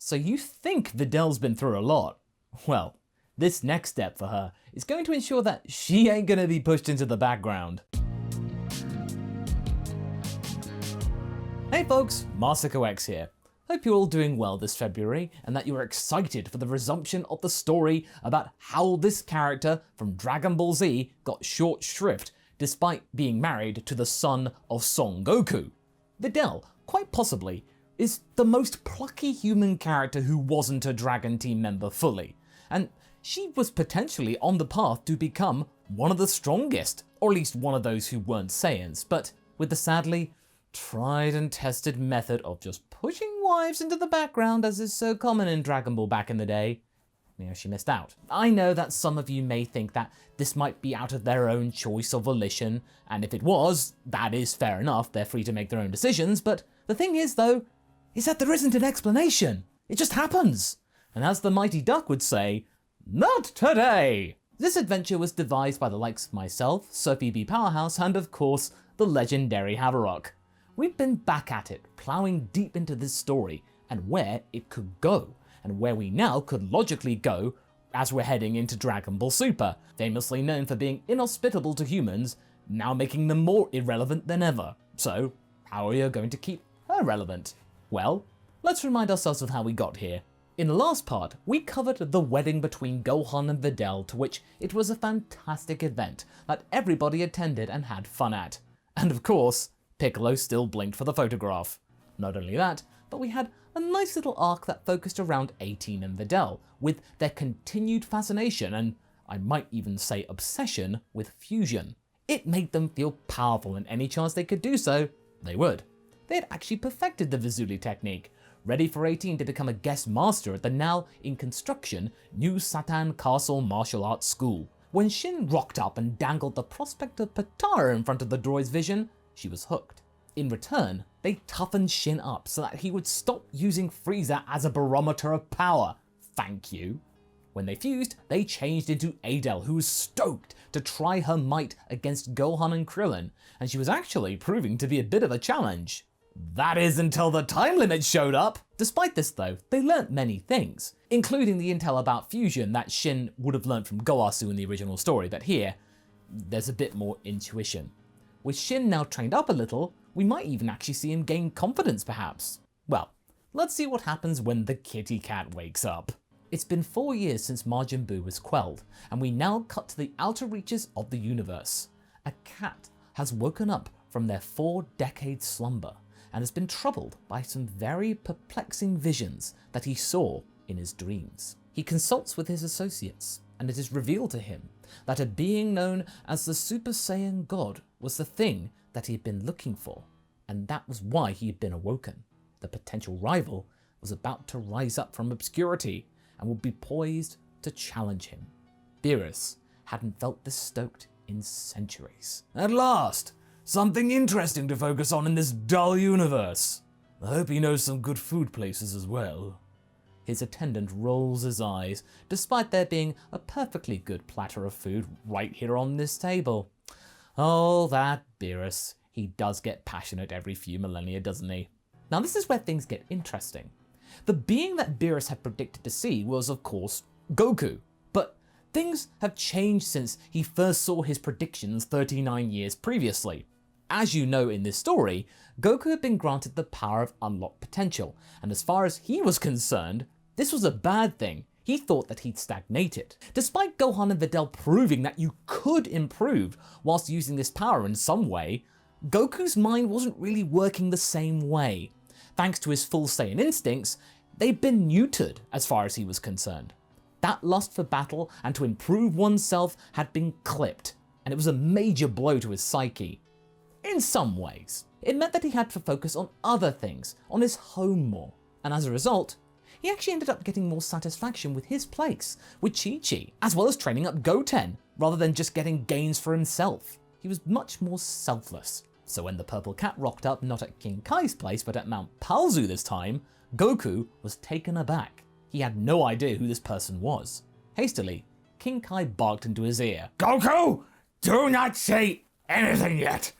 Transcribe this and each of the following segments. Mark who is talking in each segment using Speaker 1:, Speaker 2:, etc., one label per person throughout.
Speaker 1: So you think Videll's been through a lot? Well, this next step for her is going to ensure that she ain't gonna be pushed into the background. Hey folks, MasakoX here. Hope you're all doing well this February and that you're excited for the resumption of the story about how this character from Dragon Ball Z got short shrift despite being married to the son of Son Goku. Videl, quite possibly, is the most plucky human character who wasn't a Dragon Team member fully, and she was potentially on the path to become one of the strongest, or at least one of those who weren't Saiyans, but with the sadly tried and tested method of just pushing wives into the background as is so common in Dragon Ball back in the day, she missed out. I know that some of you may think that this might be out of their own choice or volition, and if it was, that is fair enough, they're free to make their own decisions, but the thing is though, is that there isn't an explanation. It just happens. And as the Mighty Duck would say, not today! This adventure was devised by the likes of myself, Sophie B. Powerhouse, and of course, the legendary Haverock. We've been back at it, ploughing deep into this story and where it could go, and where we now could logically go as we're heading into Dragon Ball Super, famously known for being inhospitable to humans, now making them more irrelevant than ever. So, how are you going to keep her relevant? Well, let's remind ourselves of how we got here. In the last part, we covered the wedding between Gohan and Videl, to which it was a fantastic event that everybody attended and had fun at. And of course, Piccolo still blinked for the photograph. Not only that, but we had a nice little arc that focused around 18 and Videl, with their continued fascination and, I might even say obsession, with fusion. It made them feel powerful, and any chance they could do so, they would. They had actually perfected the Vizuli technique, ready for 18 to become a guest master at the now in construction New Satan Castle Martial Arts School. When Shin rocked up and dangled the prospect of Patara in front of the droid's vision, she was hooked. In return, they toughened Shin up so that he would stop using Frieza as a barometer of power. Thank you. When they fused, they changed into Adel, who was stoked to try her might against Gohan and Krillin, and she was actually proving to be a bit of a challenge. That is until the time limit showed up! Despite this though, they learnt many things, including the intel about fusion that Shin would have learnt from Goasu in the original story, but here, there's a bit more intuition. With Shin now trained up a little, we might even actually see him gain confidence perhaps. Well, let's see what happens when the kitty cat wakes up. It's been 4 years since Majin Buu was quelled, and we now cut to the outer reaches of the universe. A cat has woken up from their 4-decade slumber and has been troubled by some very perplexing visions that he saw in his dreams. He consults with his associates, and it is revealed to him that a being known as the Super Saiyan God was the thing that he had been looking for, and that was why he had been awoken. The potential rival was about to rise up from obscurity and would be poised to challenge him. Beerus hadn't felt this stoked in centuries. At last! Something interesting to focus on in this dull universe. I hope he knows some good food places as well. His attendant rolls his eyes, despite there being a perfectly good platter of food right here on this table. Oh, that Beerus. He does get passionate every few millennia, doesn't he? Now this is where things get interesting. The being that Beerus had predicted to see was, of course, Goku. But things have changed since he first saw his predictions 39 years previously. As you know in this story, Goku had been granted the power of unlocked potential, and as far as he was concerned, this was a bad thing. He thought that he'd stagnated. Despite Gohan and Videl proving that you could improve whilst using this power in some way, Goku's mind wasn't really working the same way. Thanks to his full Saiyan instincts, they'd been neutered as far as he was concerned. That lust for battle and to improve oneself had been clipped, and it was a major blow to his psyche. In some ways, it meant that he had to focus on other things, on his home more, and as a result, he actually ended up getting more satisfaction with his place, with Chi-Chi, as well as training up Goten, rather than just getting gains for himself. He was much more selfless. So when the purple cat rocked up not at King Kai's place but at Mount Palzu this time, Goku was taken aback. He had no idea who this person was. Hastily, King Kai barked into his ear. "Goku, do not say anything yet.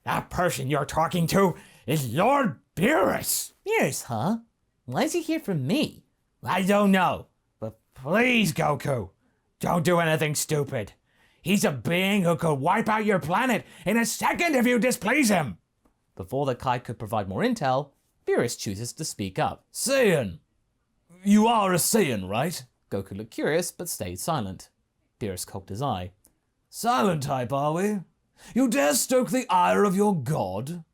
Speaker 1: That person you're talking to is Lord Beerus." "Beerus, huh? Why is he here for me?
Speaker 2: I don't know, but please, Goku, don't do anything stupid. He's a being who could wipe out your planet in a second if you displease him.
Speaker 1: Before the Kai could provide more intel, Beerus chooses to speak up.
Speaker 2: Saiyan. You are a Saiyan, right?
Speaker 1: Goku looked curious, but stayed silent. Beerus cocked his eye.
Speaker 2: Silent type, are we? You dare stoke the ire of your god?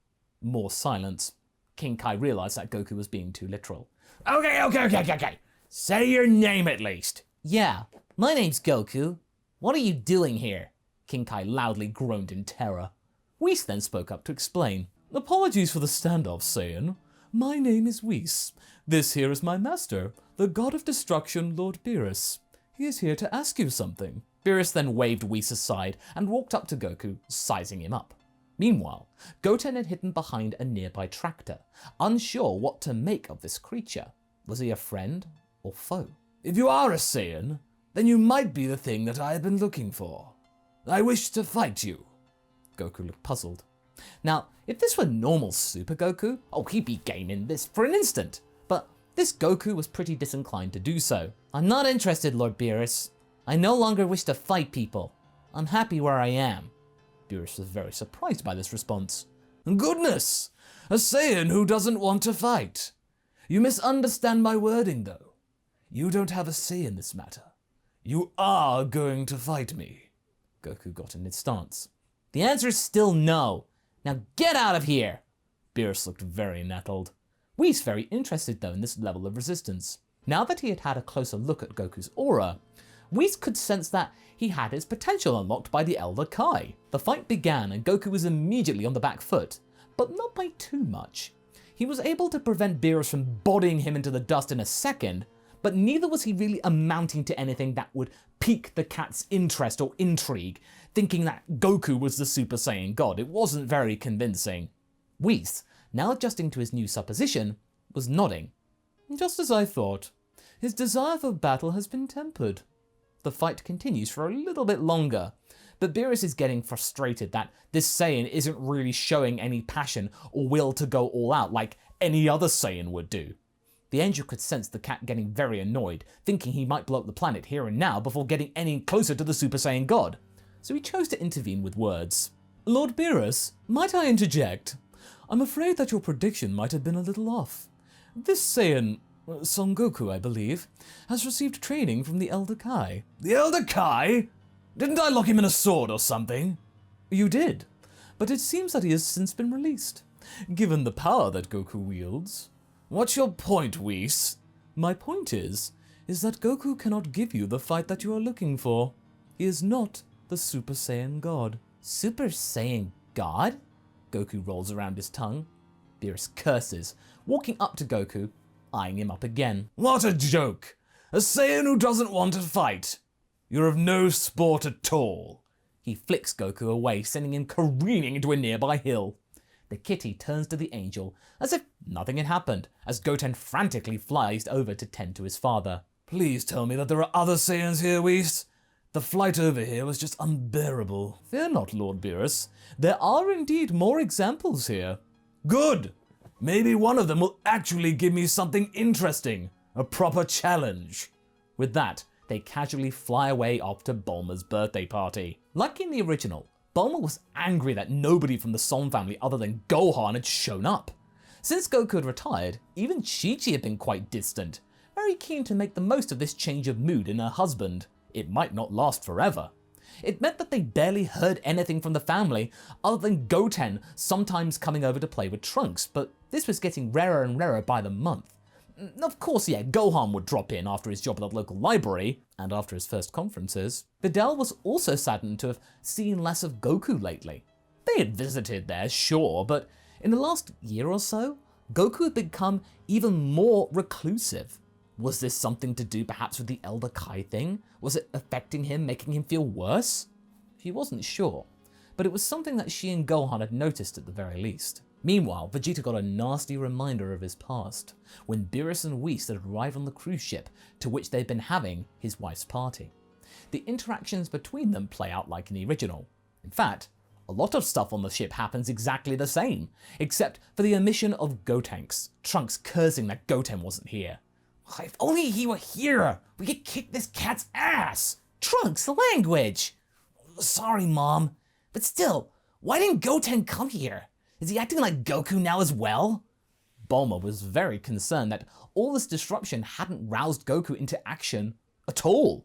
Speaker 1: More silence. King Kai realized that Goku was being too literal.
Speaker 2: Okay. Say your name at least.
Speaker 1: Yeah, my name's Goku. What are you doing here? King Kai loudly groaned in terror. Whis then spoke up to explain. Apologies for the standoff, Saiyan. My name is Whis. This here is my master, the god of destruction, Lord Beerus. He is here to ask you something. Beerus then waved Whis aside and walked up to Goku, sizing him up. Meanwhile, Goten had hidden behind a nearby tractor, unsure what to make of this creature. Was he a friend or foe?
Speaker 2: If you are a Saiyan, then you might be the thing that I have been looking for. I wish to fight you.
Speaker 1: Goku looked puzzled. Now, if this were normal Super Goku, he'd be game in this for an instant. But this Goku was pretty disinclined to do so. I'm not interested, Lord Beerus. I no longer wish to fight people. I'm happy where I am. Beerus was very surprised by this response.
Speaker 2: Goodness! A Saiyan who doesn't want to fight. You misunderstand my wording, though. You don't have a say in this matter. You are going to fight me.
Speaker 1: Goku got in his stance. The answer is still no. Now get out of here! Beerus looked very nettled. Whis very interested though in this level of resistance. Now that he had had a closer look at Goku's aura, Whis could sense that he had his potential unlocked by the Elder Kai. The fight began and Goku was immediately on the back foot, but not by too much. He was able to prevent Beerus from bodying him into the dust in a second, but neither was he really amounting to anything that would pique the cat's interest or intrigue, thinking that Goku was the Super Saiyan God. It wasn't very convincing. Whis, now adjusting to his new supposition, was nodding. Just as I thought. His desire for battle has been tempered. The fight continues for a little bit longer, but Beerus is getting frustrated that this Saiyan isn't really showing any passion or will to go all out like any other Saiyan would do. The angel could sense the cat getting very annoyed, thinking he might blow up the planet here and now before getting any closer to the Super Saiyan God. So he chose to intervene with words. Lord Beerus, might I interject? I'm afraid that your prediction might have been a little off. This Saiyan, Son Goku, I believe, has received training from the Elder Kai.
Speaker 2: The Elder Kai? Didn't I lock him in a sword or something?
Speaker 1: You did, but it seems that he has since been released, given the power that Goku wields.
Speaker 2: What's your point, Whis?
Speaker 1: My point is that Goku cannot give you the fight that you are looking for. He is not the Super Saiyan God. Super Saiyan God? Goku rolls around his tongue. Beerus curses, walking up to Goku, eyeing him up again.
Speaker 2: What a joke! A Saiyan who doesn't want to fight. You're of no sport at all.
Speaker 1: He flicks Goku away, sending him careening into a nearby hill. The kitty turns to the angel as if nothing had happened, as Goten frantically flies over to tend to his father.
Speaker 2: Please tell me that there are other Saiyans here, Whis. The flight over here was just unbearable.
Speaker 1: Fear not, Lord Beerus. There are indeed more examples here.
Speaker 2: Good! Maybe one of them will actually give me something interesting. A proper challenge.
Speaker 1: With that, they casually fly away off to Bulma's birthday party. Like in the original, Bulma was angry that nobody from the Son family other than Gohan had shown up. Since Goku had retired, even Chi-Chi had been quite distant, very keen to make the most of this change of mood in her husband. It might not last forever. It meant that they barely heard anything from the family other than Goten sometimes coming over to play with Trunks, but this was getting rarer and rarer by the month. Of course, yeah, Gohan would drop in after his job at the local library, and after his first conferences. Videl was also saddened to have seen less of Goku lately. They had visited there, sure, but in the last year or so, Goku had become even more reclusive. Was this something to do perhaps with the Elder Kai thing? Was it affecting him, making him feel worse? She wasn't sure, but it was something that she and Gohan had noticed at the very least. Meanwhile, Vegeta got a nasty reminder of his past, when Beerus and Whis had arrived on the cruise ship to which they'd been having his wife's party. The interactions between them play out like in the original. In fact, A lot of stuff on the ship happens exactly the same, except for the omission of Gotenks, Trunks cursing that Goten wasn't here. If only he were here, we could kick this cat's ass! Trunks, language! Sorry, Mom, but still, why didn't Goten come here? Is he acting like Goku now as well? Bulma was very concerned that all this disruption hadn't roused Goku into action at all.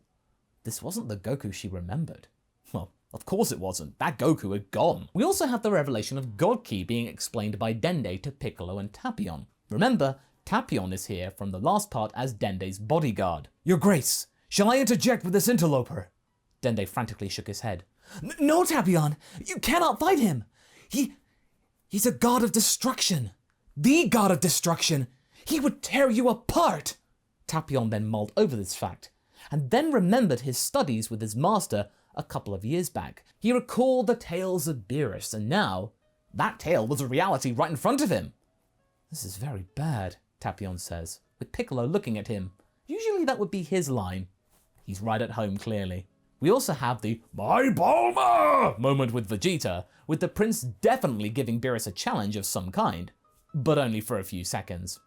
Speaker 1: This wasn't the Goku she remembered. Well, of course it wasn't. That Goku had gone. We also have the revelation of God Ki being explained by Dende to Piccolo and Tapion. Remember, Tapion is here from the last part as Dende's bodyguard.
Speaker 2: Your Grace, shall I interject with this interloper?
Speaker 1: Dende frantically shook his head.
Speaker 2: No, Tapion, you cannot fight him. He's a god of destruction. The god of destruction. He would tear you apart.
Speaker 1: Tapion then mulled over this fact, and then remembered his studies with his master a couple of years back. He recalled the tales of Beerus, and now that tale was a reality right in front of him. This is very bad, Tapion says, with Piccolo looking at him. Usually that would be his line. He's right at home, clearly. We also have the "My Bulma" moment with Vegeta, with the prince definitely giving Beerus a challenge of some kind, but only for a few seconds.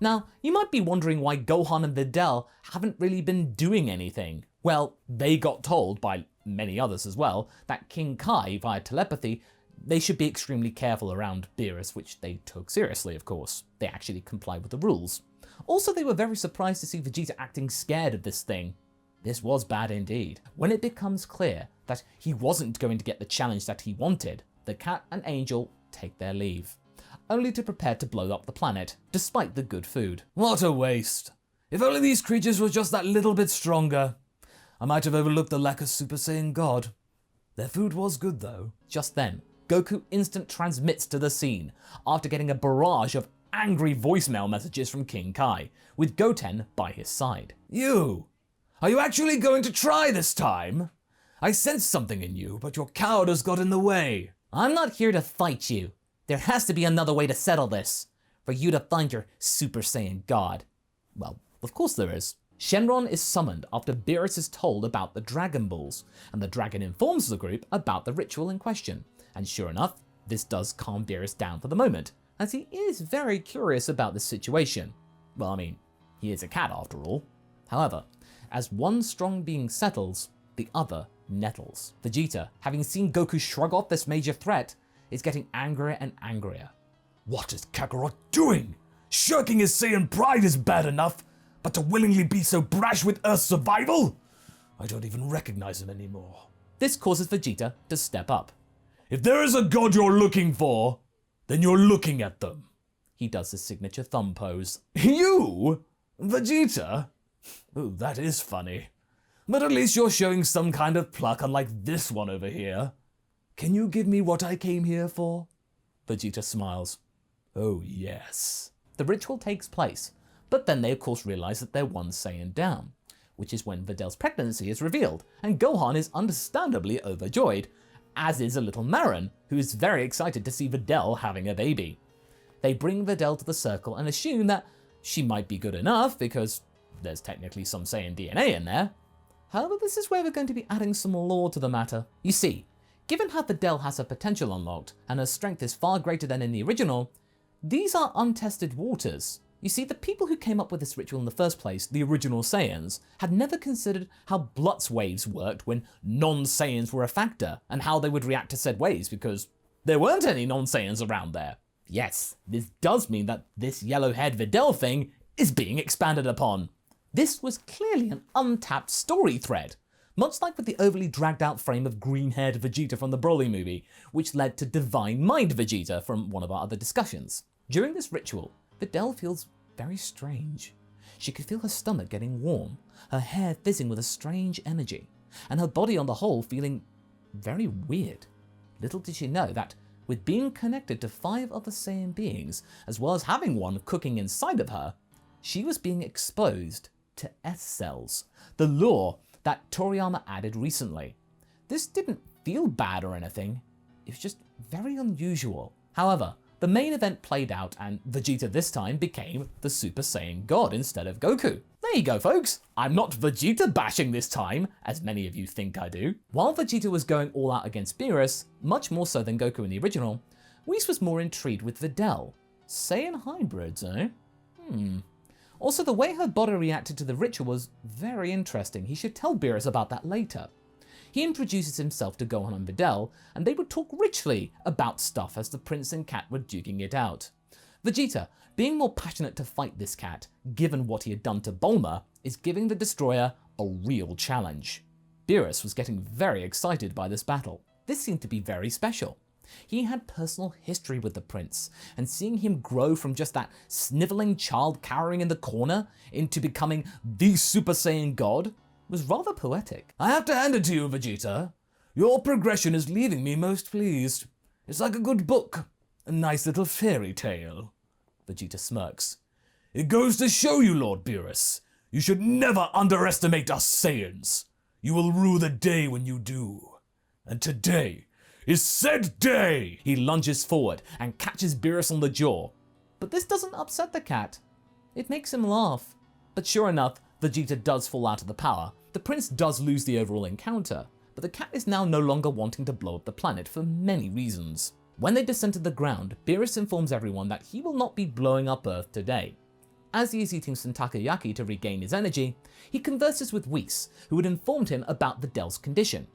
Speaker 1: Now, you might be wondering why Gohan and Videl haven't really been doing anything. Well, they got told, by many others as well, that King Kai, via telepathy, they should be extremely careful around Beerus, which they took seriously, of course. They actually complied with the rules. Also, they were very surprised to see Vegeta acting scared of this thing. This was bad indeed. When it becomes clear that he wasn't going to get the challenge that he wanted, the Cat and Angel take their leave, only to prepare to blow up the planet, despite the good food.
Speaker 2: What a waste. If only these creatures were just that little bit stronger. I might have overlooked the lack of Super Saiyan God. Their food was good though.
Speaker 1: Just then, Goku instant transmits to the scene, after getting a barrage of angry voicemail messages from King Kai, with Goten by his side.
Speaker 2: You! Are you actually going to try this time? I sense something in you, but your cowardice got in the way.
Speaker 1: I'm not here to fight you. There has to be another way to settle this. For you to find your Super Saiyan God. Well, of course there is. Shenron is summoned after Beerus is told about the Dragon Balls, and the dragon informs the group about the ritual in question. And sure enough, this does calm Beerus down for the moment, as he is very curious about this situation. Well, I mean, he is a cat after all. However, as one strong being settles, the other nettles. Vegeta, having seen Goku shrug off this major threat, is getting angrier and angrier.
Speaker 2: What is Kakarot doing? Shirking his Saiyan pride is bad enough, but to willingly be so brash with Earth's survival? I don't even recognize him anymore.
Speaker 1: This causes Vegeta to step up.
Speaker 2: If there is a god you're looking for, then you're looking at them.
Speaker 1: He does his signature thumb pose.
Speaker 2: You? Vegeta? Oh, that is funny. But at least you're showing some kind of pluck, unlike this one over here. Can you give me what I came here for?
Speaker 1: Vegeta smiles.
Speaker 2: Oh, yes.
Speaker 1: The ritual takes place, but then they of course realize that they're one Saiyan down, which is when Videl's pregnancy is revealed, and Gohan is understandably overjoyed, as is a little Marin, who is very excited to see Videl having a baby. They bring Videl to the circle and assume that she might be good enough because there's technically some Saiyan DNA in there. However, this is where we're going to be adding some lore to the matter. You see, given how Videl has her potential unlocked and her strength is far greater than in the original, these are untested waters. You see, the people who came up with this ritual in the first place, the original Saiyans, had never considered how Blutz waves worked when non-Saiyans were a factor, and how they would react to said waves, because there weren't any non-Saiyans around there. Yes, this does mean that this yellow-haired Videl thing is being expanded upon. This was clearly an untapped story thread, much like with the overly dragged out frame of green-haired Vegeta from the Broly movie, which led to Divine Mind Vegeta from one of our other discussions. During this ritual, Videl feels very strange. She could feel her stomach getting warm, her hair fizzing with a strange energy, and her body on the whole feeling very weird. Little did she know that with being connected to 5 other Saiyan beings, as well as having one cooking inside of her, she was being exposed to S cells, the lore that Toriyama added recently. This didn't feel bad or anything, it was just very unusual. However, the main event played out and Vegeta this time became the Super Saiyan God instead of Goku. There you go, folks. I'm not Vegeta bashing this time, as many of you think I do. While Vegeta was going all out against Beerus, much more so than Goku in the original, Whis was more intrigued with Videl. Saiyan hybrids, eh? Also, the way her body reacted to the ritual was very interesting. He should tell Beerus about that later. He introduces himself to Gohan and Videl, and they would talk richly about stuff as the prince and cat were duking it out. Vegeta, being more passionate to fight this cat, given what he had done to Bulma, is giving the destroyer a real challenge. Beerus was getting very excited by this battle. This seemed to be very special. He had personal history with the prince, and seeing him grow from just that sniveling child cowering in the corner into becoming the Super Saiyan God was rather poetic.
Speaker 2: I have to hand it to you, Vegeta. Your progression is leaving me most pleased. It's like a good book, a nice little fairy tale.
Speaker 1: Vegeta smirks.
Speaker 2: It goes to show you, Lord Beerus, you should never underestimate us Saiyans. You will rue the day when you do. And today is said day!
Speaker 1: He lunges forward and catches Beerus on the jaw. But this doesn't upset the cat. It makes him laugh. But sure enough, Vegeta does fall out of the power. The prince does lose the overall encounter, but the cat is now no longer wanting to blow up the planet for many reasons. When they descend to the ground, Beerus informs everyone that he will not be blowing up Earth today. As he is eating some takoyaki to regain his energy, he converses with Whis, who had informed him about Videll's condition.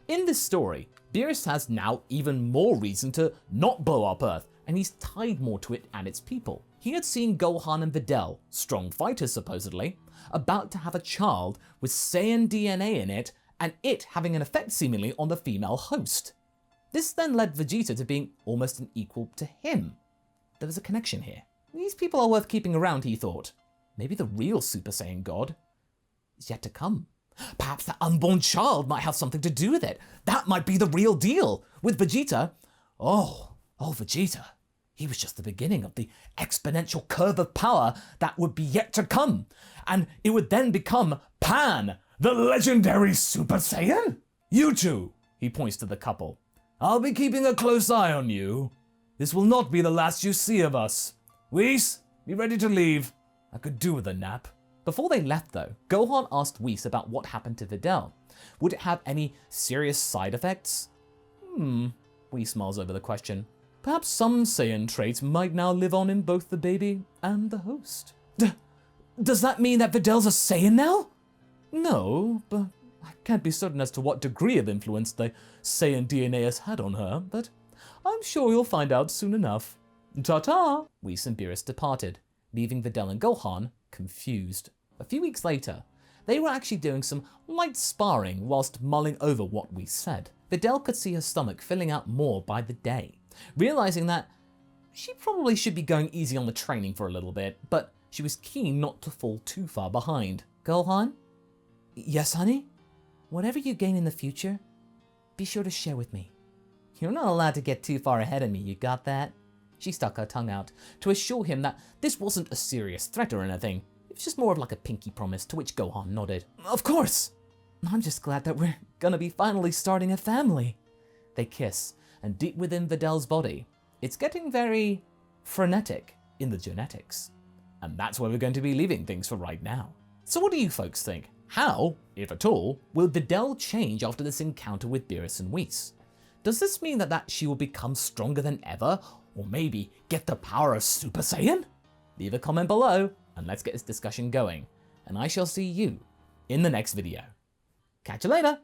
Speaker 1: In this story, Beerus has now even more reason to not blow up Earth, and he's tied more to it and its people. He had seen Gohan and Videl, strong fighters supposedly, about to have a child with Saiyan DNA in it, and it having an effect seemingly on the female host. This then led Vegeta to being almost an equal to him. There was a connection here. These people are worth keeping around, he thought. Maybe the real Super Saiyan God is yet to come. Perhaps that unborn child might have something to do with it. That might be the real deal. With Vegeta, Vegeta. He was just the beginning of the exponential curve of power that would be yet to come. And it would then become Pan, the legendary Super Saiyan.
Speaker 2: You two,
Speaker 1: he points to the couple.
Speaker 2: I'll be keeping a close eye on you. This will not be the last you see of us. Whis, be ready to leave. I could do with a nap.
Speaker 1: Before they left though, Gohan asked Whis about what happened to Videl. Would it have any serious side effects? Whis smiles over the question. Perhaps some Saiyan traits might now live on in both the baby and the host. Does that mean that Videll's a Saiyan now? No, but I can't be certain as to what degree of influence the Saiyan DNA has had on her, but I'm sure you'll find out soon enough. Ta-ta! Whis and Beerus departed, leaving Videl and Gohan confused. A few weeks later, they were actually doing some light sparring whilst mulling over what we said. Videl could see her stomach filling out more by the day, realizing that she probably should be going easy on the training for a little bit, but she was keen not to fall too far behind. Gohan? Yes, honey? Whatever you gain in the future, be sure to share with me. You're not allowed to get too far ahead of me, you got that? She stuck her tongue out to assure him that this wasn't a serious threat or anything. It was just more of like a pinky promise, to which Gohan nodded. Of course! I'm just glad that we're gonna be finally starting a family. They kiss, and deep within Videll's body, it's getting very frenetic in the genetics. And that's where we're going to be leaving things for right now. So what do you folks think? How, if at all, will Videl change after this encounter with Beerus and Whis? Does this mean that she will become stronger than ever, or maybe get the power of Super Saiyan? Leave a comment below, and let's get this discussion going. And I shall see you in the next video. Catch you later!